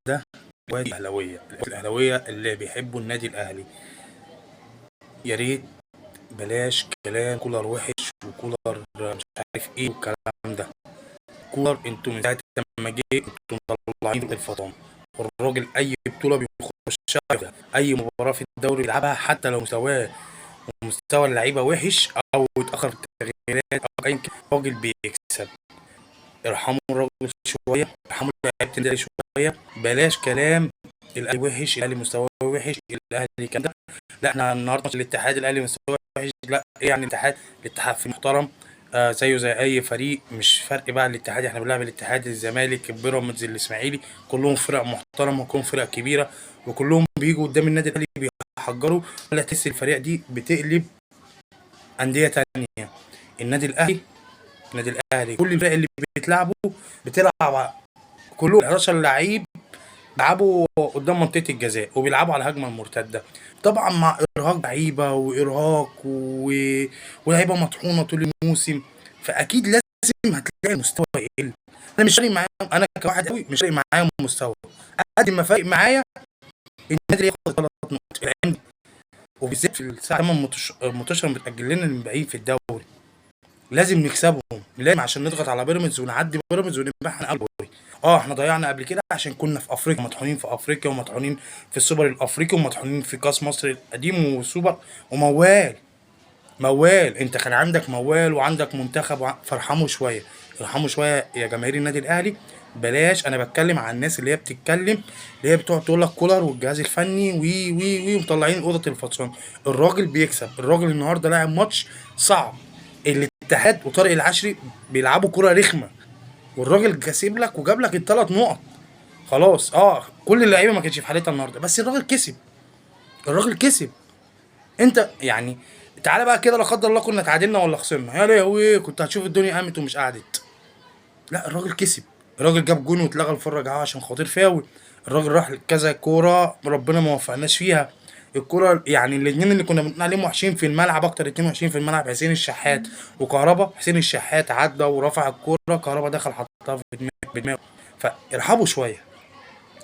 ده وادي الاهلاويه، الاهلاويه اللي بيحبوا النادي الاهلي. يا ريت بلاش كلام كولر وحش وكولر مش عارف ايه والكلام ده. كولر انتوا من ساعه ما جه انتوا مطلعين الفطام. الراجل اي بطوله بيخشها، اي مباراه في الدوري بيلعبها، حتى لو مستواه ومستوى اللعيبه وحش او اتاخر في التغييرات او ايا كان، الراجل بيكسب. ارحموا الراجل شويه، ارحموا لعيبه النادي شويه، بلاش كلام الاهلي وحش، الاهلي مستواه وحش، الاهلي كان ده. لا احنا النهارده مش الاتحاد الاهلي مستواه وحش، لا ايه يعني الاتحاد في محترم، زيه زي اي فريق، مش فرق بقى الاتحاد، احنا بنلعب الاتحاد، الزمالك، بيراميدز، الاسماعيلي، كلهم فرق محترمه وكلهم فرق كبيره، وكلهم بيجوا قدام النادي الاهلي بيحجروا، ولا تحس الفريق دي بتقلب انديه تانيه. النادي الاهلي، النادي الاهلي كل الفرق اللي بتلعب كلهم 11 لعيب بيلعبوا قدام منطقه الجزاء وبيلعبوا على الهجمه المرتده، طبعا مع ارهاق لعيبه وارهاق ولاعيبه مطحونه طول الموسم، فاكيد لازم هتلاقي المستوى يقل. انا مش فارق معايا، انا كواحد قوي مش فارق معايا المستوى، قد ما فارق معايا النادي ياخد 3 نقط الايام دي، وبالذات في الساعه 8 متوشه متاجل لنا المبيعين في الدوري، لازم نكسبهم، لازم عشان نضغط على بيراميدز ونعدي بيراميدز ونبقى احنا اول. احنا ضيعنا قبل كده عشان كنا في افريقيا، مطحونين في افريقيا ومطحونين في السوبر الافريقي ومطحونين في كاس مصر القديم والسوبر وموال. موال، انت كان عندك موال وعندك منتخب فارحموا شويه، ارحموا شويه يا جماهير النادي الاهلي. بلاش، انا بتكلم عن الناس اللي هي بتتكلم، اللي هي بتقعد تقول لك كولر والجهاز الفني وي وي وي ومطلعين اوضه الفطسان. الراجل بيكسب، الراجل النهارده لاعب ماتش صعب، الاتحاد وطارق العشري بيلعبوا كرة رخمة، والراجل كاسب لك وجاب لك ال3 نقط. خلاص كل اللعيبه ما كانتش في حالتها النهارده، بس الراجل كسب، الراجل كسب. انت يعني تعالى بقى كده، لا قدر الله كنا اتعادلنا ولا خسرنا، يا لهوي كنت هتشوف الدنيا قامت ومش قعدت. لا الراجل كسب، الراجل جاب جون واتلغى الفرج عشان خاطر فاول، الراجل راح كذا كوره ربنا ما وفقناش فيها. الكوره يعني الاثنين اللي كنا بنقول عليهم وحشين في الملعب، اكتر اتنين وحشين في الملعب حسين الشحات وكهربا. حسين الشحات عدى ورفع الكوره، كهربا دخل حطها في دماغه. فارحبوا شويه،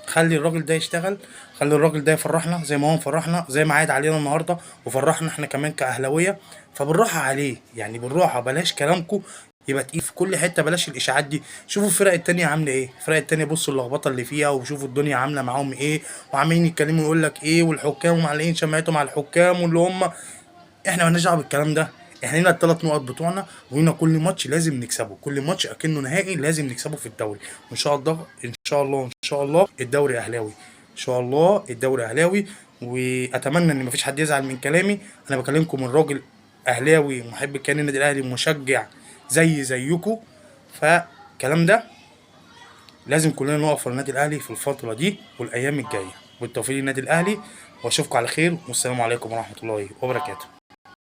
خلي الراجل ده يشتغل، خلي الراجل ده يفرحنا زي ما هو مفرحنا، زي ما عاد علينا النهارده وفرحنا احنا كمان كاهلاويه. فبالراحه عليه، يعني بالراحه، بلاش كلامكم يبقى تقيل في كل حته، بلاش الاشاعات دي. شوفوا الفرق التانيه عامله ايه، الفرق التانيه بصوا اللخبطه اللي فيها وشوفوا الدنيا عامله معاهم ايه، وعمالين يتكلموا يقول لك ايه، والحكام ومعلقين شماعتهم على الحكام واللي هم، احنا مالناش دعوه بالكلام ده. احنا لينا ال3 نقط بتوعنا، ولينا كل ماتش لازم نكسبه، كل ماتش اكنه نهائي لازم نكسبه في الدوري، وان شاء الله ان شاء الله ان شاء الله الدوري اهلاوي، ان شاء الله الدوري اهلاوي. واتمنى ان مفيش حد يزعل من كلامي، انا بكلمكم من راجل اهلاوي محب كيان النادي الاهلي، مشجع زيكم. فالكلام ده لازم كلنا نقف ورا النادي الاهلي في الفتره دي والايام الجايه، والتوفيق للنادي الاهلي، واشوفكم على خير، والسلام عليكم ورحمه الله وبركاته.